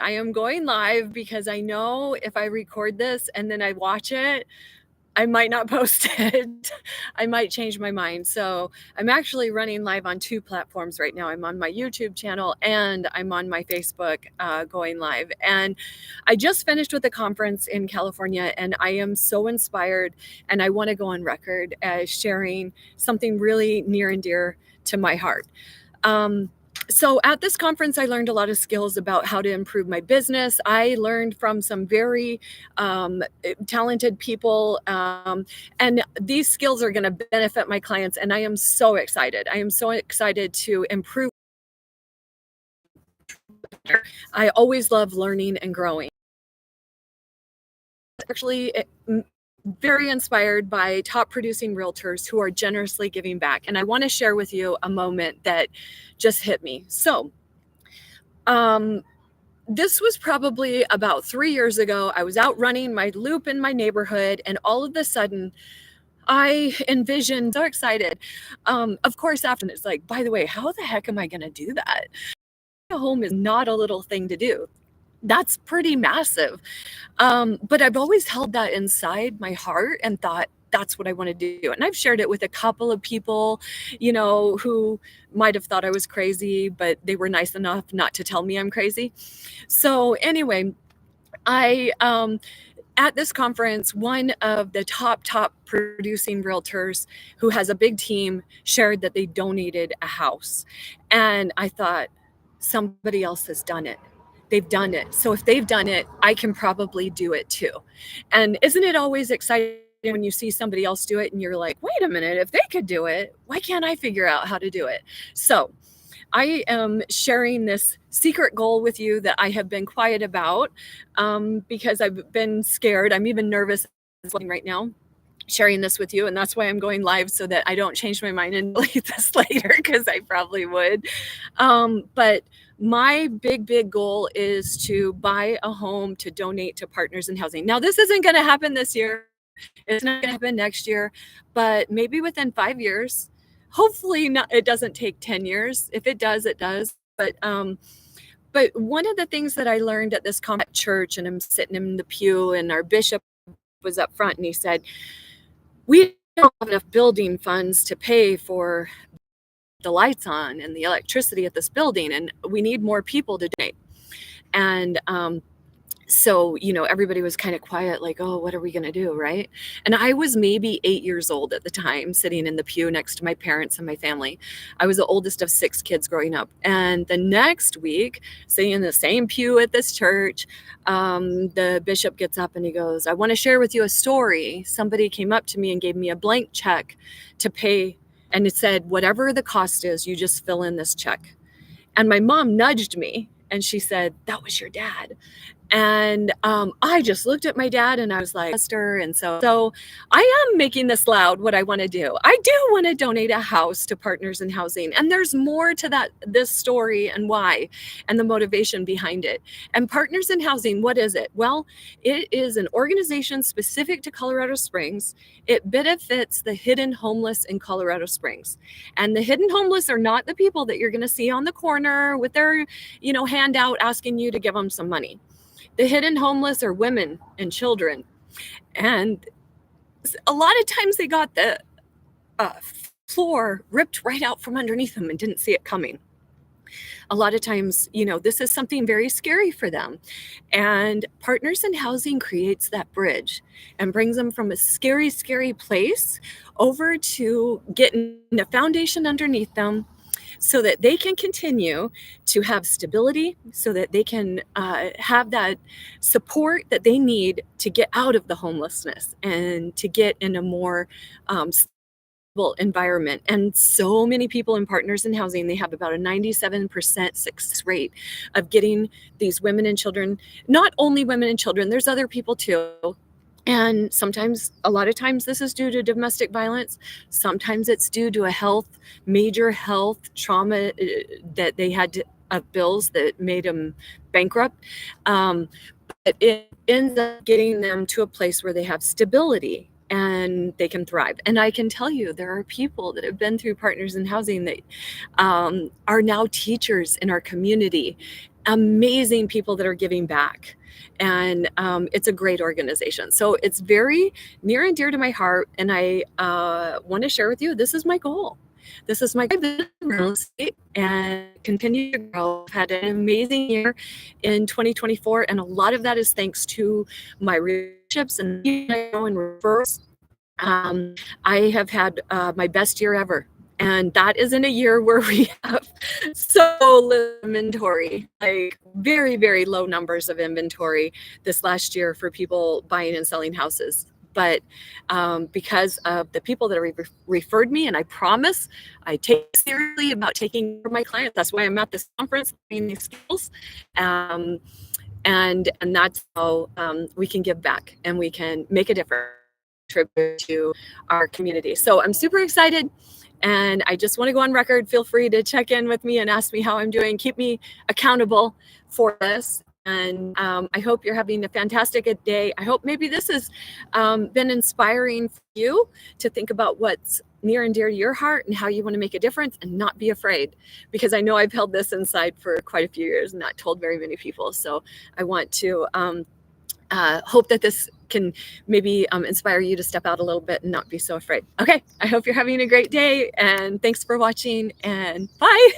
I am going live because I know if I record this and then I watch it, I might not post it. I might change my mind. So I'm actually running live on 2 platforms right now. I'm on my YouTube channel and I'm on my Facebook going live. And I just finished with a conference in California and I am so inspired, and I want to go on record as sharing something really near and dear to my heart. So at this conference, I learned a lot of skills about how to improve my business. I learned from some very talented people, and these skills are going to benefit my clients. And I am so excited. I am so excited to improve. I always love learning and growing. Actually, very inspired by top producing realtors who are generously giving back. And I want to share with you a moment that just hit me. So, this was probably about 3 years ago. I was out running my loop in my neighborhood, and all of a sudden, I envisioned, so excited. Of course, after it's like, by the way, how the heck am I going to do that? A home is not a little thing to do. That's pretty massive. But I've always held that inside my heart and thought, that's what I want to do. And I've shared it with a couple of people, who might have thought I was crazy, but they were nice enough not to tell me I'm crazy. So anyway, I at this conference, one of the top producing realtors who has a big team shared that they donated a house. And I thought, somebody else has done it. They've done it. So if they've done it, I can probably do it too. And isn't it always exciting when you see somebody else do it and you're like, wait a minute, if they could do it, why can't I figure out how to do it? So I am sharing this secret goal with you that I have been quiet about because I've been scared. I'm even nervous right now sharing this with you, and that's why I'm going live, so that I don't change my mind and delete this later, because I probably would. But my big goal is to buy a home to donate to Partners in Housing. Now, this isn't going to happen this year. It's not going to happen next year, but maybe within 5 years. Hopefully not, it doesn't take 10 years. If it does, it does. But one of the things that I learned at this church, and I'm sitting in the pew, and our bishop was up front, and he said, we don't have enough building funds to pay for the lights on and the electricity at this building, and we need more people to donate. And so, everybody was kind of quiet, like, oh, what are we going to do, right? And I was maybe 8 years old at the time, sitting in the pew next to my parents and my family. I was the oldest of 6 kids growing up. And the next week, sitting in the same pew at this church, the bishop gets up and he goes, I want to share with you a story. Somebody came up to me and gave me a blank check to pay. And it said, whatever the cost is, you just fill in this check. And my mom nudged me and she said, that was your dad. And I just looked at my dad and I was like, and so I am making this loud, what I want to do. I do want to donate a house to Partners in Housing. And there's more to this story and why, and the motivation behind it. And Partners in Housing, what is it? Well, it is an organization specific to Colorado Springs. It benefits the hidden homeless in Colorado Springs. And the hidden homeless are not the people that you're going to see on the corner with their, handout asking you to give them some money. The hidden homeless are women and children. And a lot of times they got the floor ripped right out from underneath them and didn't see it coming. A lot of times, this is something very scary for them. And Partners in Housing creates that bridge and brings them from a scary place over to getting a foundation underneath them, so that they can continue to have stability, so that they can have that support that they need to get out of the homelessness and to get in a more stable environment. And so many people in Partners in Housing, they have about a 97% success rate of getting these women and children, not only women and children, there's other people too. And a lot of times this is due to domestic violence. Sometimes it's due to major health trauma that they had bills that made them bankrupt. But it ends up getting them to a place where they have stability and they can thrive. And I can tell you, there are people that have been through Partners in Housing that are now teachers in our community. amazing people that are giving back. And it's a great organization. So it's very near and dear to my heart. And I want to share with you, this is my goal. This is my real estate and continue to grow. I've had an amazing year in 2024. And a lot of that is thanks to my relationships and referrals. I have had my best year ever. And that is in a year where we have so little inventory, like very, very low numbers of inventory this last year for people buying and selling houses. But because of the people that have referred me, and I promise I take seriously about taking care of my clients. That's why I'm at this conference, learning these skills. And that's how we can give back and we can make a difference, contribute to our community. So I'm super excited. And I just want to go on record. Feel free to check in with me and ask me how I'm doing. Keep me accountable for this. And I hope you're having a fantastic day. I hope maybe this has been inspiring for you to think about what's near and dear to your heart and how you want to make a difference and not be afraid. Because I know I've held this inside for quite a few years and not told very many people. So I want to hope that this can maybe inspire you to step out a little bit and not be so afraid. Okay, I hope you're having a great day, and thanks for watching, and bye.